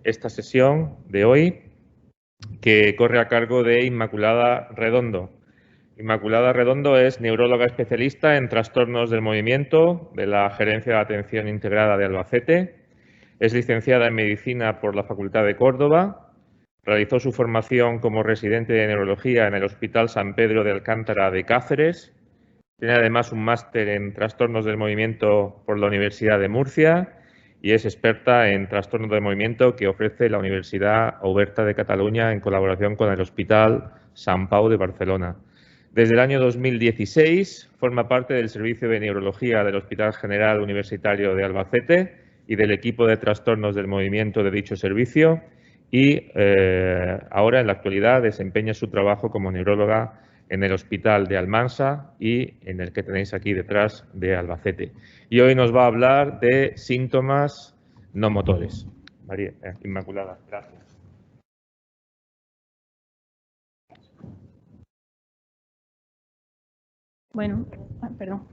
esta sesión de hoy, que corre a cargo de Inmaculada Redondo. Inmaculada Redondo es neuróloga especialista en trastornos del movimiento de la Gerencia de Atención Integrada de Albacete. Es licenciada en Medicina por la Facultad de Córdoba. Realizó su formación como residente de neurología en el Hospital San Pedro de Alcántara de Cáceres. Tiene además un máster en trastornos del movimiento por la Universidad de Murcia y es experta en trastornos del movimiento que ofrece la Universidad Oberta de Cataluña en colaboración con el Hospital Sant Pau de Barcelona. Desde el año 2016 forma parte del Servicio de Neurología del Hospital General Universitario de Albacete y del equipo de trastornos del movimiento de dicho servicio y ahora en la actualidad desempeña su trabajo como neuróloga en el Hospital de Almansa y en el que tenéis aquí detrás de Albacete. Y hoy nos va a hablar de síntomas no motores. María Inmaculada, gracias. Bueno, perdón.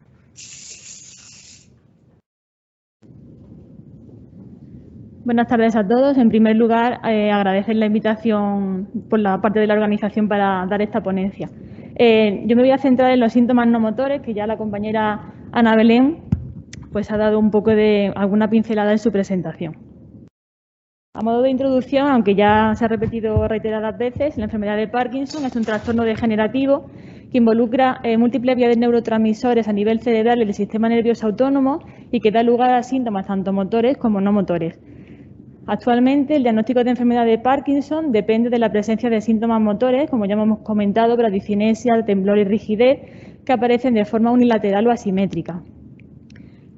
Buenas tardes a todos. En primer lugar, agradecer la invitación por la parte de la organización para dar esta ponencia. Yo me voy a centrar en los síntomas no motores, que ya la compañera Ana Belén pues, ha dado un poco de alguna pincelada en su presentación. A modo de introducción, aunque ya se ha repetido reiteradas veces, la enfermedad de Parkinson es un trastorno degenerativo que involucra múltiples vías de neurotransmisores a nivel cerebral del sistema nervioso autónomo y que da lugar a síntomas tanto motores como no motores. Actualmente, el diagnóstico de enfermedad de Parkinson depende de la presencia de síntomas motores, como ya hemos comentado, bradicinesia, temblor y rigidez, que aparecen de forma unilateral o asimétrica.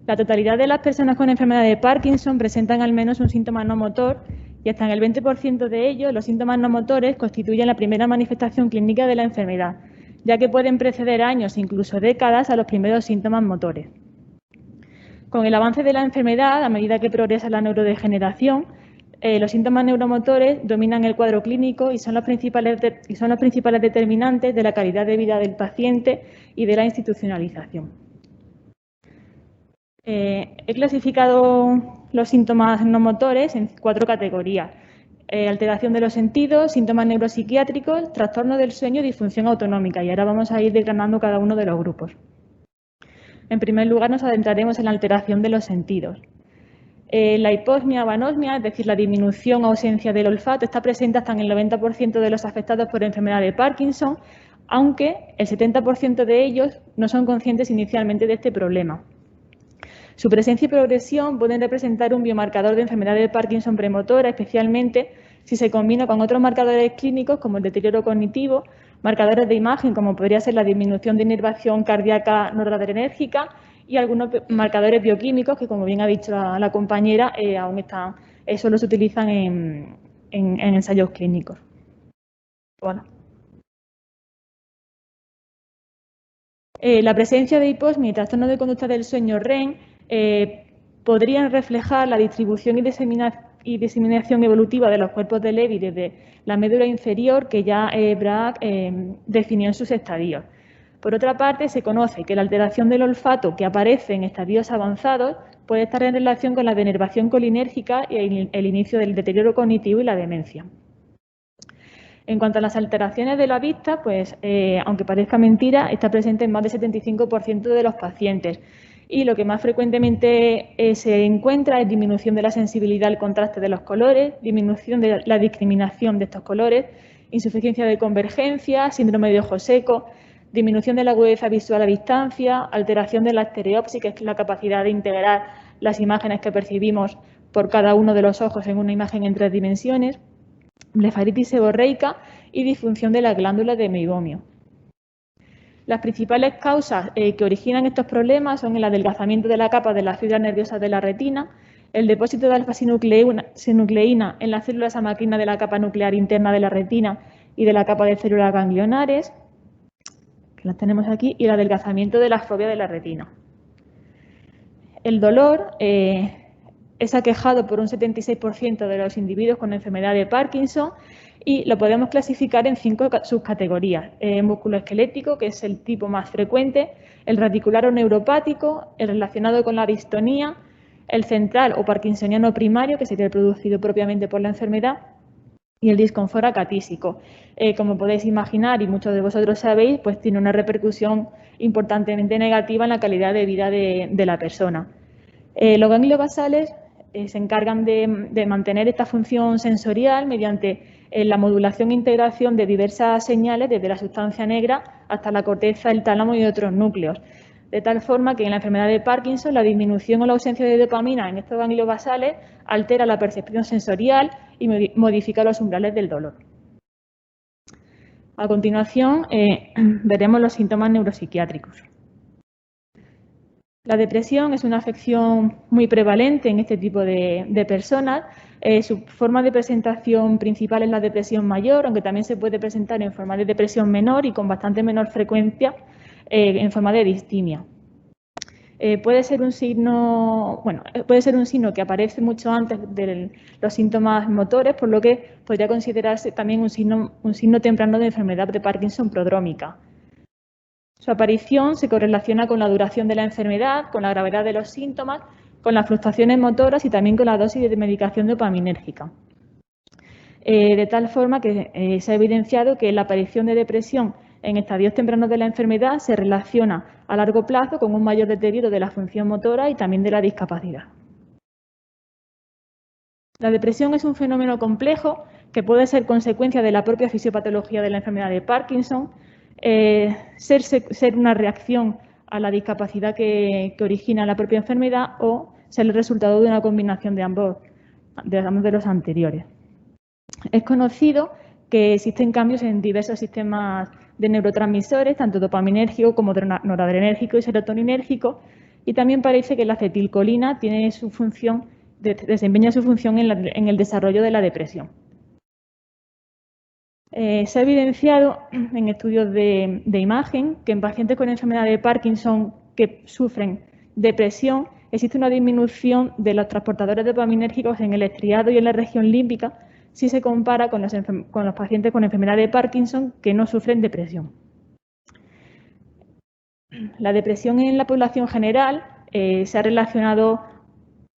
La totalidad de las personas con enfermedad de Parkinson presentan al menos un síntoma no motor y hasta en el 20% de ellos los síntomas no motores constituyen la primera manifestación clínica de la enfermedad, ya que pueden preceder años e incluso décadas a los primeros síntomas motores. Con el avance de la enfermedad, a medida que progresa la neurodegeneración, los síntomas neuromotores dominan el cuadro clínico y son los principales determinantes de la calidad de vida del paciente y de la institucionalización. He clasificado los síntomas no motores en 4 categorías. Alteración de los sentidos, síntomas neuropsiquiátricos, trastorno del sueño y disfunción autonómica. Y ahora vamos a ir desgranando cada uno de los grupos. En primer lugar, nos adentraremos en la alteración de los sentidos. La hiposmia o anosmia, es decir, la disminución o ausencia del olfato, está presente hasta en el 90% de los afectados por enfermedad de Parkinson, aunque el 70% de ellos no son conscientes inicialmente de este problema. Su presencia y progresión pueden representar un biomarcador de enfermedad de Parkinson premotora, especialmente si se combina con otros marcadores clínicos como el deterioro cognitivo, marcadores de imagen como podría ser la disminución de inervación cardíaca noradrenérgica y algunos marcadores bioquímicos que, como bien ha dicho la compañera, aún están, solo se utilizan en ensayos clínicos. Bueno. La presencia de hiposmia y trastorno de conducta del sueño REM podrían reflejar la distribución y diseminación evolutiva de los cuerpos de Levy desde la médula inferior que ya Bragg definió en sus estadios. Por otra parte, se conoce que la alteración del olfato que aparece en estadios avanzados puede estar en relación con la denervación colinérgica y el inicio del deterioro cognitivo y la demencia. En cuanto a las alteraciones de la vista, pues aunque parezca mentira, está presente en más del 75% de los pacientes. Y lo que más frecuentemente se encuentra es disminución de la sensibilidad al contraste de los colores, disminución de la discriminación de estos colores, insuficiencia de convergencia, síndrome de ojo seco, disminución de la agudeza visual a distancia, alteración de la estereopsis, que es la capacidad de integrar las imágenes que percibimos por cada uno de los ojos en una imagen en 3 dimensiones, blefaritis seborreica y disfunción de las glándulas de meibomio. Las principales causas que originan estos problemas son el adelgazamiento de la capa de las fibras nerviosas de la retina, el depósito de alfa-sinucleína en las células amacrinas de la capa nuclear interna de la retina y de la capa de células ganglionares, que las tenemos aquí, y el adelgazamiento de la fobia de la retina. El dolor es aquejado por un 76% de los individuos con enfermedad de Parkinson y lo podemos clasificar en 5 subcategorías. Musculoesquelético, que es el tipo más frecuente, el radicular o neuropático, el relacionado con la distonía, el central o parkinsoniano primario, que sería el producido propiamente por la enfermedad, y el disconfort acatísico. Como podéis imaginar, y muchos de vosotros sabéis, pues tiene una repercusión importantemente negativa en la calidad de vida de la persona. Los ganglios basales se encargan de mantener esta función sensorial mediante la modulación e integración de diversas señales desde la sustancia negra hasta la corteza, el tálamo y otros núcleos. De tal forma que en la enfermedad de Parkinson la disminución o la ausencia de dopamina en estos ganglios basales altera la percepción sensorial y modifica los umbrales del dolor. A continuación veremos los síntomas neuropsiquiátricos. La depresión es una afección muy prevalente en este tipo de personas. Su forma de presentación principal es la depresión mayor, aunque también se puede presentar en forma de depresión menor y con bastante menor frecuencia en forma de distimia. Puede ser un signo que aparece mucho antes de los síntomas motores, por lo que podría considerarse también un signo temprano de enfermedad de Parkinson prodrómica. Su aparición se correlaciona con la duración de la enfermedad, con la gravedad de los síntomas, con las fluctuaciones motoras y también con la dosis de medicación dopaminérgica. De tal forma que se ha evidenciado que la aparición de depresión en estadios tempranos de la enfermedad se relaciona a largo plazo con un mayor deterioro de la función motora y también de la discapacidad. La depresión es un fenómeno complejo que puede ser consecuencia de la propia fisiopatología de la enfermedad de Parkinson, ser una reacción a la discapacidad que origina la propia enfermedad o ser el resultado de una combinación de ambos de los anteriores. Es conocido que existen cambios en diversos sistemas de neurotransmisores, tanto dopaminérgico como noradrenérgico y serotoninérgico, y también parece que la acetilcolina tiene desempeña su función en el desarrollo de la depresión. Se ha evidenciado en estudios de imagen que en pacientes con enfermedad de Parkinson que sufren depresión existe una disminución de los transportadores dopaminérgicos en el estriado y en la región límbica si se compara con los pacientes con enfermedad de Parkinson que no sufren depresión. La depresión en la población general se ha relacionado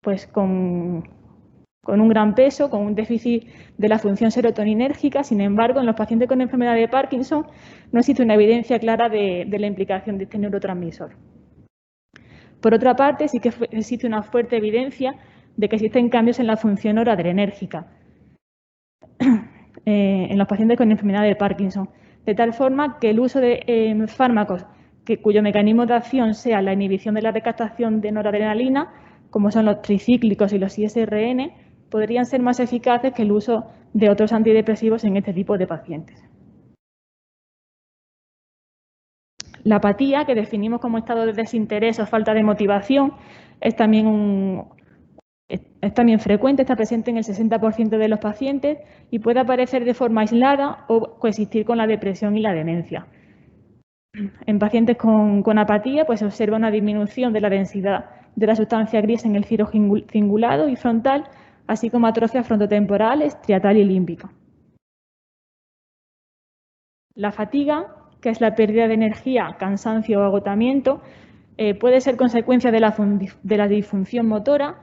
pues, con un gran peso, con un déficit de la función serotoninérgica. Sin embargo, en los pacientes con enfermedad de Parkinson no existe una evidencia clara de la implicación de este neurotransmisor. Por otra parte, sí que existe una fuerte evidencia de que existen cambios en la función noradrenérgica en los pacientes con enfermedad de Parkinson, de tal forma que el uso de fármacos cuyo mecanismo de acción sea la inhibición de la recaptación de noradrenalina, como son los tricíclicos y los ISRN, podrían ser más eficaces que el uso de otros antidepresivos en este tipo de pacientes. La apatía, que definimos como estado de desinterés o falta de motivación, es también frecuente, está presente en el 60% de los pacientes y puede aparecer de forma aislada o coexistir con la depresión y la demencia. En pacientes con apatía pues, se observa una disminución de la densidad de la sustancia gris en el ciro cingulado y frontal, así como atrofia frontotemporal, estriatal y límbica. La fatiga, que es la pérdida de energía, cansancio o agotamiento, puede ser consecuencia de la disfunción motora,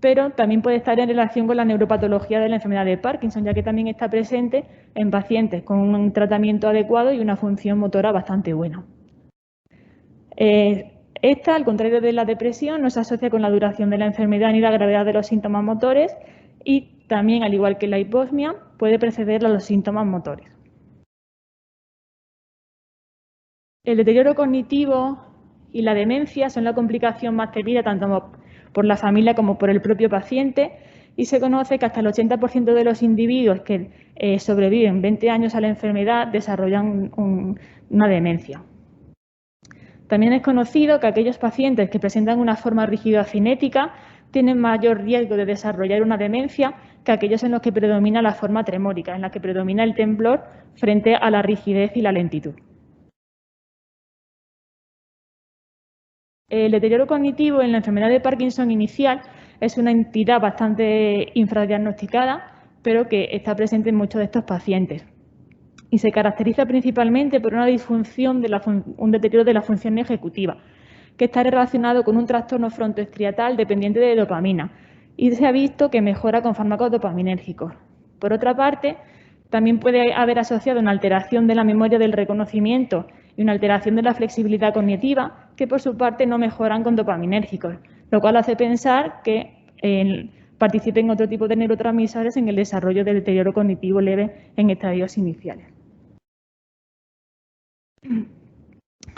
pero también puede estar en relación con la neuropatología de la enfermedad de Parkinson, ya que también está presente en pacientes con un tratamiento adecuado y una función motora bastante buena. Esta, al contrario de la depresión, no se asocia con la duración de la enfermedad ni la gravedad de los síntomas motores y también, al igual que la hiposmia, puede preceder a los síntomas motores. El deterioro cognitivo y la demencia son la complicación más temida tanto por la familia como por el propio paciente y se conoce que hasta el 80% de los individuos que sobreviven 20 años a la enfermedad desarrollan una demencia. También es conocido que aquellos pacientes que presentan una forma rígida cinética tienen mayor riesgo de desarrollar una demencia que aquellos en los que predomina la forma tremórica, en la que predomina el temblor frente a la rigidez y la lentitud. El deterioro cognitivo en la enfermedad de Parkinson inicial es una entidad bastante infradiagnosticada, pero que está presente en muchos de estos pacientes. Y se caracteriza principalmente por una disfunción, un deterioro de la función ejecutiva, que está relacionado con un trastorno frontoestriatal dependiente de dopamina y se ha visto que mejora con fármacos dopaminérgicos. Por otra parte, también puede haber asociado una alteración de la memoria del reconocimiento y una alteración de la flexibilidad cognitiva que por su parte no mejoran con dopaminérgicos, lo cual hace pensar que participen otro tipo de neurotransmisores en el desarrollo del deterioro cognitivo leve en estadios iniciales.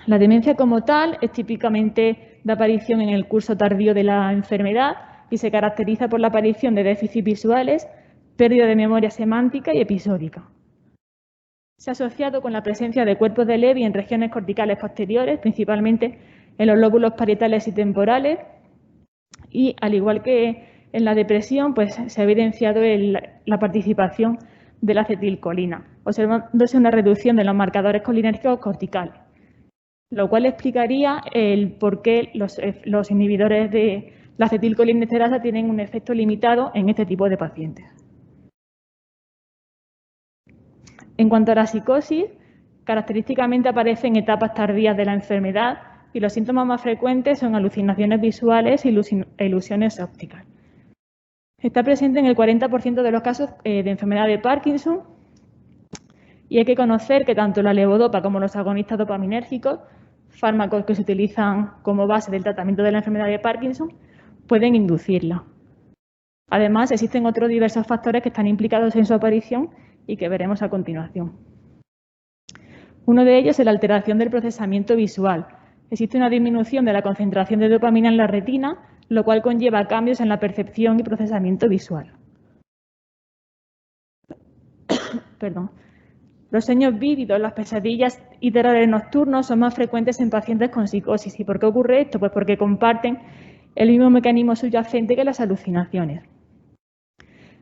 La demencia como tal es típicamente de aparición en el curso tardío de la enfermedad y se caracteriza por la aparición de déficits visuales, pérdida de memoria semántica y episódica. Se ha asociado con la presencia de cuerpos de Lewy en regiones corticales posteriores, principalmente en los lóbulos parietales y temporales, y al igual que en la depresión, pues se ha evidenciado la participación de la acetilcolina, observándose una reducción de los marcadores colinérgicos corticales, lo cual explicaría el por qué los inhibidores de la acetilcolinesterasa tienen un efecto limitado en este tipo de pacientes. En cuanto a la psicosis, característicamente aparece en etapas tardías de la enfermedad y los síntomas más frecuentes son alucinaciones visuales e ilusiones ópticas. Está presente en el 40% de los casos de enfermedad de Parkinson y hay que conocer que tanto la levodopa como los agonistas dopaminérgicos, fármacos que se utilizan como base del tratamiento de la enfermedad de Parkinson, pueden inducirla. Además, existen otros diversos factores que están implicados en su aparición y que veremos a continuación. Uno de ellos es la alteración del procesamiento visual. Existe una disminución de la concentración de dopamina en la retina, lo cual conlleva cambios en la percepción y procesamiento visual. Perdón. Los sueños vívidos, las pesadillas y terrores nocturnos son más frecuentes en pacientes con psicosis. ¿Y por qué ocurre esto? Pues porque comparten el mismo mecanismo subyacente que las alucinaciones.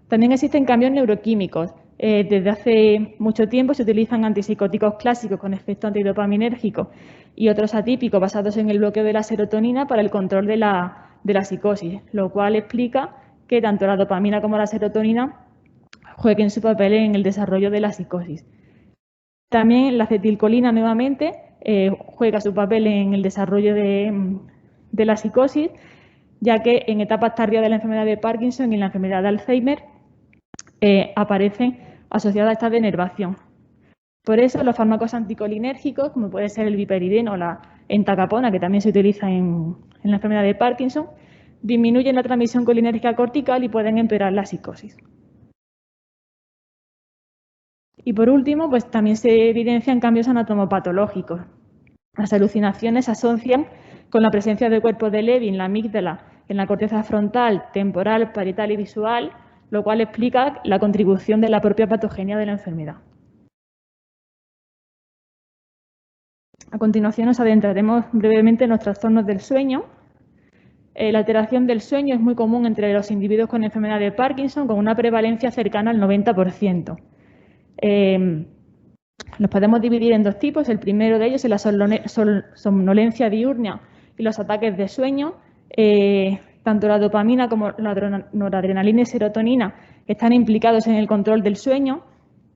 También existen cambios neuroquímicos. Desde hace mucho tiempo se utilizan antipsicóticos clásicos con efecto antidopaminérgico y otros atípicos basados en el bloqueo de la serotonina para el control de la psicosis, lo cual explica que tanto la dopamina como la serotonina jueguen su papel en el desarrollo de la psicosis. También la acetilcolina nuevamente juega su papel en el desarrollo de la psicosis, ya que en etapas tardías de la enfermedad de Parkinson y en la enfermedad de Alzheimer aparecen asociadas a esta denervación. Por eso los fármacos anticolinérgicos, como puede ser el viperideno o la entacapona, que también se utiliza en la enfermedad de Parkinson, disminuyen la transmisión colinérgica cortical y pueden empeorar la psicosis. Y por último, pues también se evidencian cambios anatomopatológicos. Las alucinaciones se asocian con la presencia de cuerpos de Lewy en la amígdala, en la corteza frontal, temporal, parietal y visual, lo cual explica la contribución de la propia patogenia de la enfermedad. A continuación nos adentraremos brevemente en los trastornos del sueño. La alteración del sueño es muy común entre los individuos con enfermedad de Parkinson, con una prevalencia cercana al 90%. Los podemos dividir en dos tipos. El primero de ellos es la somnolencia diurna y los ataques de sueño. Tanto la dopamina como la noradrenalina y serotonina están implicados en el control del sueño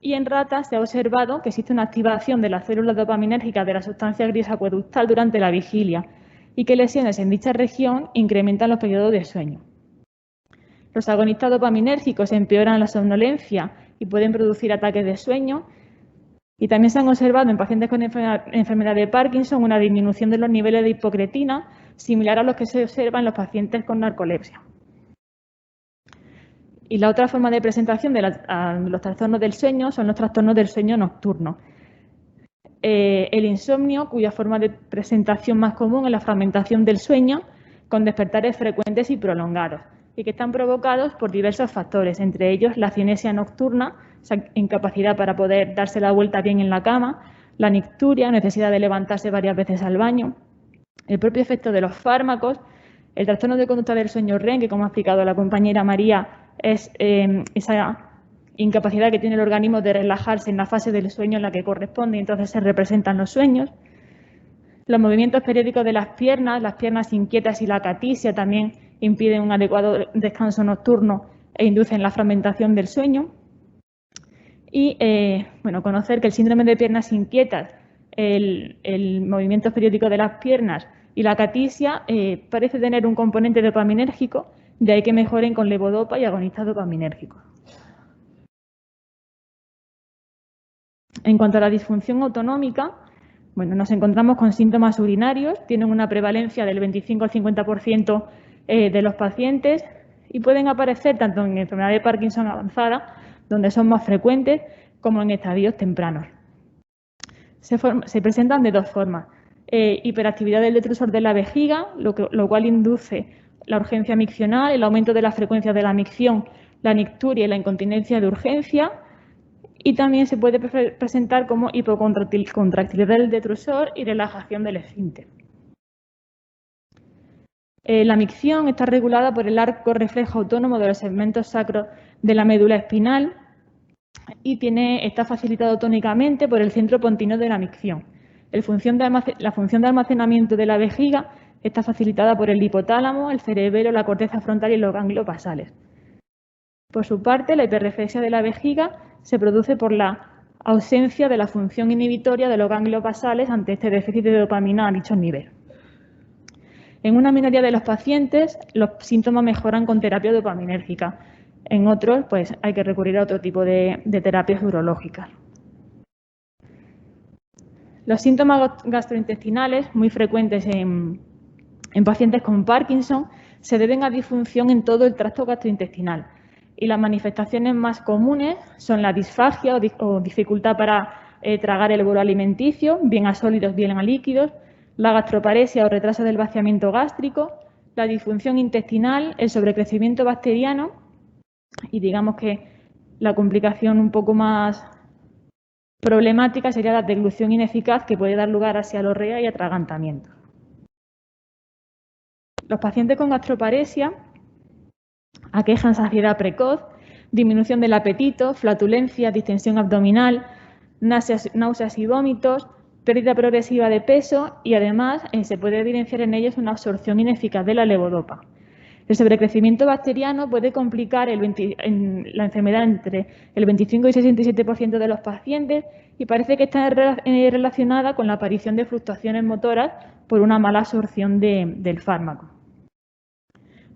y en ratas se ha observado que existe una activación de las células dopaminérgicas de la sustancia gris acueductal durante la vigilia y que lesiones en dicha región incrementan los periodos de sueño. Los agonistas dopaminérgicos empeoran la somnolencia y pueden producir ataques de sueño. Y también se han observado en pacientes con enfermedad de Parkinson una disminución de los niveles de hipocretina similar a los que se observa en los pacientes con narcolepsia. Y la otra forma de presentación de los trastornos del sueño son los trastornos del sueño nocturno. El insomnio, cuya forma de presentación más común es la fragmentación del sueño con despertares frecuentes y prolongados y que están provocados por diversos factores, entre ellos la cinesia nocturna, esa incapacidad para poder darse la vuelta bien en la cama, la nicturia, necesidad de levantarse varias veces al baño, el propio efecto de los fármacos, el trastorno de conducta del sueño REM, que como ha explicado la compañera María, es esa incapacidad que tiene el organismo de relajarse en la fase del sueño en la que corresponde y entonces se representan los sueños. Los movimientos periódicos de las piernas inquietas y la acatisia también impiden un adecuado descanso nocturno e inducen la fragmentación del sueño. Y conocer que el síndrome de piernas inquietas, el movimiento periódico de las piernas y la acatisia parece tener un componente dopaminérgico, de ahí que mejoren con levodopa y agonistas dopaminérgicos. En cuanto a la disfunción autonómica, bueno, nos encontramos con síntomas urinarios, tienen una prevalencia del 25 al 50% de los pacientes y pueden aparecer tanto en enfermedad de Parkinson avanzada, donde son más frecuentes, como en estadios tempranos. Se presentan de dos formas. Hiperactividad del detrusor de la vejiga, lo cual induce la urgencia miccional, el aumento de la frecuencia de la micción, la nicturia y la incontinencia de urgencia. Y también se puede presentar como hipocontractilidad del detrusor y relajación del esfínter. La micción está regulada por el arco reflejo autónomo de los segmentos sacros de la médula espinal y está facilitado tónicamente por el centro pontino de la micción. La función de almacenamiento de la vejiga está facilitada por el hipotálamo, el cerebelo, la corteza frontal y los ganglios basales. Por su parte, la hiperreflexia de la vejiga se produce por la ausencia de la función inhibitoria de los ganglios basales ante este déficit de dopamina a dicho nivel. En una minoría de los pacientes, los síntomas mejoran con terapia dopaminérgica. En otros, pues hay que recurrir a otro tipo de terapias urológicas. Los síntomas gastrointestinales, muy frecuentes en pacientes con Parkinson, se deben a disfunción en todo el tracto gastrointestinal. Y las manifestaciones más comunes son la disfagia o dificultad para tragar el bolo alimenticio, bien a sólidos, bien a líquidos, la gastroparesia o retraso del vaciamiento gástrico, la disfunción intestinal, el sobrecrecimiento bacteriano y digamos que la complicación un poco más problemática sería la deglución ineficaz que puede dar lugar a sialorrea y atragantamiento. Los pacientes con gastroparesia aquejan saciedad precoz, disminución del apetito, flatulencia, distensión abdominal, náuseas y vómitos, pérdida progresiva de peso y además se puede evidenciar en ellos una absorción ineficaz de la levodopa. El sobrecrecimiento bacteriano puede complicar la enfermedad entre el 25 y 67% de los pacientes y parece que está relacionada con la aparición de fluctuaciones motoras por una mala absorción del fármaco.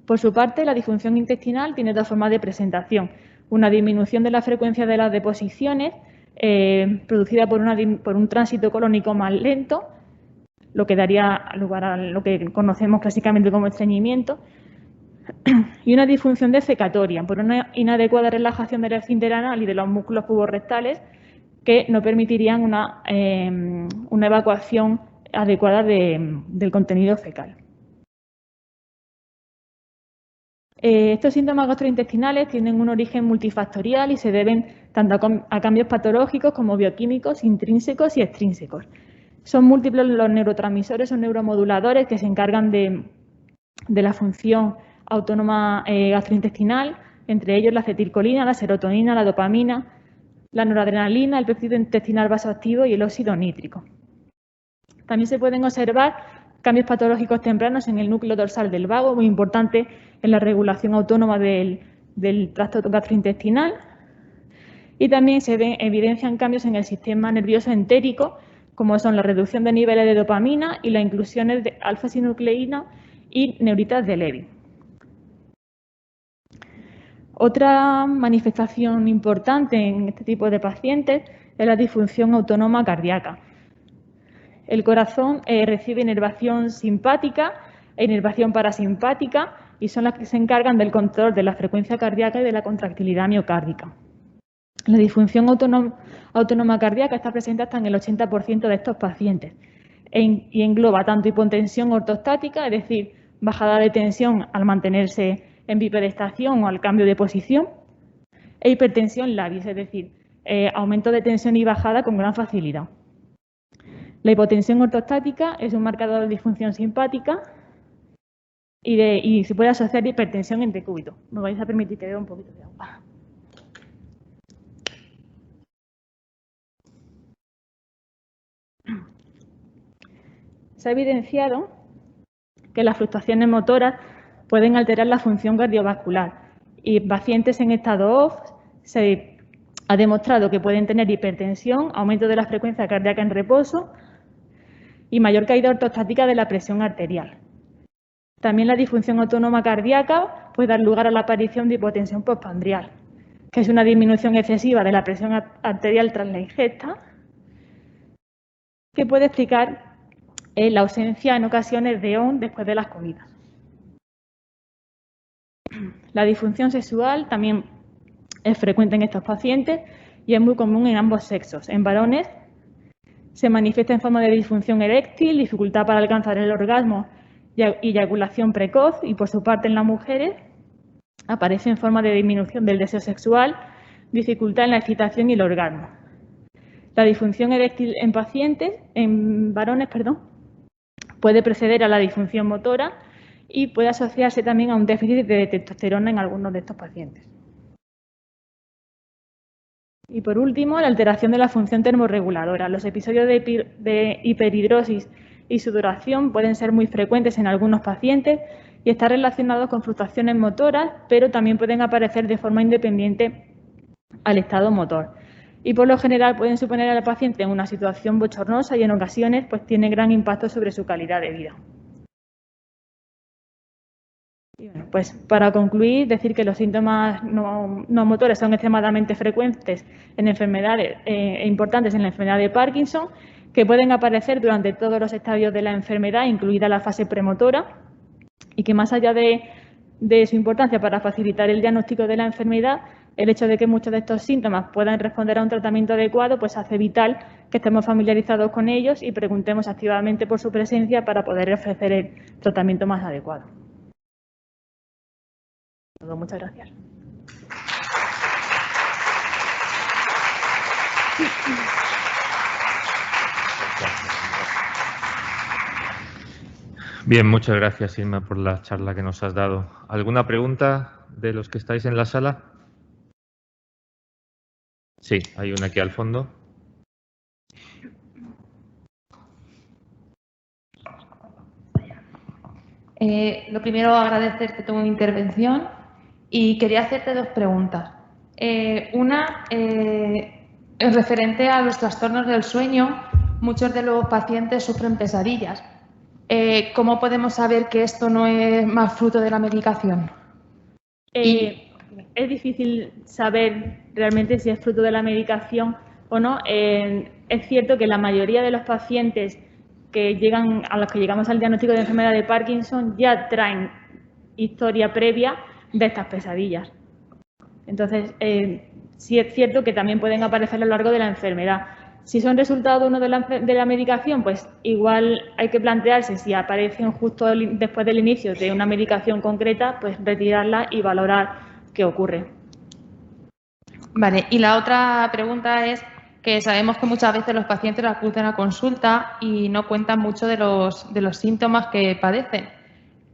Por su parte, la disfunción intestinal tiene dos formas de presentación. Una disminución de la frecuencia de las deposiciones, producida por un tránsito colónico más lento, lo que daría lugar a lo que conocemos clásicamente como estreñimiento, y una disfunción defecatoria, por una inadecuada relajación del esfínter anal y de los músculos puborectales que no permitirían una evacuación adecuada del contenido fecal. Estos síntomas gastrointestinales tienen un origen multifactorial y se deben tanto a cambios patológicos como bioquímicos, intrínsecos y extrínsecos. Son múltiples los neurotransmisores o neuromoduladores que se encargan de la función autónoma gastrointestinal, entre ellos la acetilcolina, la serotonina, la dopamina, la noradrenalina, el péptido intestinal vasoactivo y el óxido nítrico. También se pueden observar cambios patológicos tempranos en el núcleo dorsal del vago, muy importante en la regulación autónoma del tracto gastrointestinal. Y también se evidencian cambios en el sistema nervioso entérico, como son la reducción de niveles de dopamina y las inclusiones de alfa-sinucleína y neuritas de Levy. Otra manifestación importante en este tipo de pacientes es la disfunción autónoma cardíaca. El corazón recibe inervación simpática e inervación parasimpática y son las que se encargan del control de la frecuencia cardíaca y de la contractilidad miocárdica. La disfunción autónoma cardíaca está presente hasta en el 80% de estos pacientes y engloba tanto hipotensión ortostática, es decir, bajada de tensión al mantenerse en bipedestación o al cambio de posición, e hipertensión labial, es decir, aumento de tensión y bajada con gran facilidad. La hipotensión ortostática es un marcador de disfunción simpática y se puede asociar a hipertensión en decúbito. Me vais a permitir que beba un poquito de agua. Se ha evidenciado que las fluctuaciones motoras pueden alterar la función cardiovascular y pacientes en estado OFF se ha demostrado que pueden tener hipertensión, aumento de la frecuencia cardíaca en reposo y mayor caída ortostática de la presión arterial. También la disfunción autónoma cardíaca puede dar lugar a la aparición de hipotensión postprandial, que es una disminución excesiva de la presión arterial tras la ingesta, que puede explicar la ausencia en ocasiones de ON después de las comidas. La disfunción sexual también es frecuente en estos pacientes y es muy común en ambos sexos. En varones se manifiesta en forma de disfunción eréctil, dificultad para alcanzar el orgasmo y eyaculación precoz, y por su parte en las mujeres aparece en forma de disminución del deseo sexual, dificultad en la excitación y el orgasmo. La disfunción eréctil en varones, puede preceder a la disfunción motora y puede asociarse también a un déficit de testosterona en algunos de estos pacientes. Y por último, la alteración de la función termorreguladora. Los episodios de hiperhidrosis y sudoración pueden ser muy frecuentes en algunos pacientes y estar relacionados con fluctuaciones motoras, pero también pueden aparecer de forma independiente al estado motor. Y por lo general pueden suponer al paciente en una situación bochornosa y en ocasiones pues tiene gran impacto sobre su calidad de vida. Y bueno, pues para concluir, decir que los síntomas no motores son extremadamente frecuentes en enfermedades e importantes en la enfermedad de Parkinson, que pueden aparecer durante todos los estadios de la enfermedad, incluida la fase premotora, y que más allá de su importancia para facilitar el diagnóstico de la enfermedad, el hecho de que muchos de estos síntomas puedan responder a un tratamiento adecuado, pues hace vital que estemos familiarizados con ellos y preguntemos activamente por su presencia para poder ofrecer el tratamiento más adecuado. Muchas gracias. Bien, muchas gracias, Irma, por la charla que nos has dado. ¿Alguna pregunta de los que estáis en la sala? Sí, hay una aquí al fondo. Lo primero, agradecerte tu intervención y quería hacerte dos preguntas. Una, en referente a los trastornos del sueño, muchos de los pacientes sufren pesadillas. ¿Cómo podemos saber que esto no es más fruto de la medicación? Es difícil saber realmente si es fruto de la medicación o no. Es cierto que la mayoría de los pacientes a los que llegamos al diagnóstico de enfermedad de Parkinson ya traen historia previa de estas pesadillas. Entonces, sí es cierto que también pueden aparecer a lo largo de la enfermedad. Si son resultado uno de la medicación, pues igual hay que plantearse si aparecen justo después del inicio de una medicación concreta, pues retirarla y valorar qué ocurre. Vale, y la otra pregunta es que sabemos que muchas veces los pacientes acuden a consulta y no cuentan mucho de los síntomas que padecen.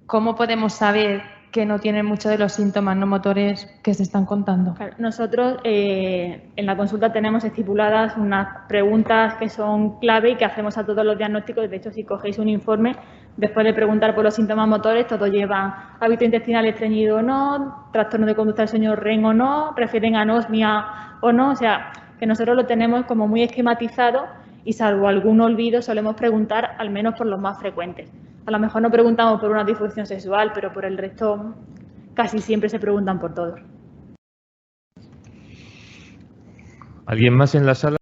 ¿Cómo podemos saber que no tienen muchos de los síntomas no motores que se están contando? Claro, nosotros en la consulta tenemos estipuladas unas preguntas que son clave y que hacemos a todos los diagnósticos. De hecho, si cogéis un informe, después de preguntar por los síntomas motores, todos llevan hábito intestinal estreñido o no, trastorno de conducta del sueño REM o no, refieren a anosmia o no. O sea, que nosotros lo tenemos como muy esquematizado y salvo algún olvido solemos preguntar al menos por los más frecuentes. A lo mejor no preguntamos por una disfunción sexual, pero por el resto casi siempre se preguntan por todos. ¿Alguien más en la sala?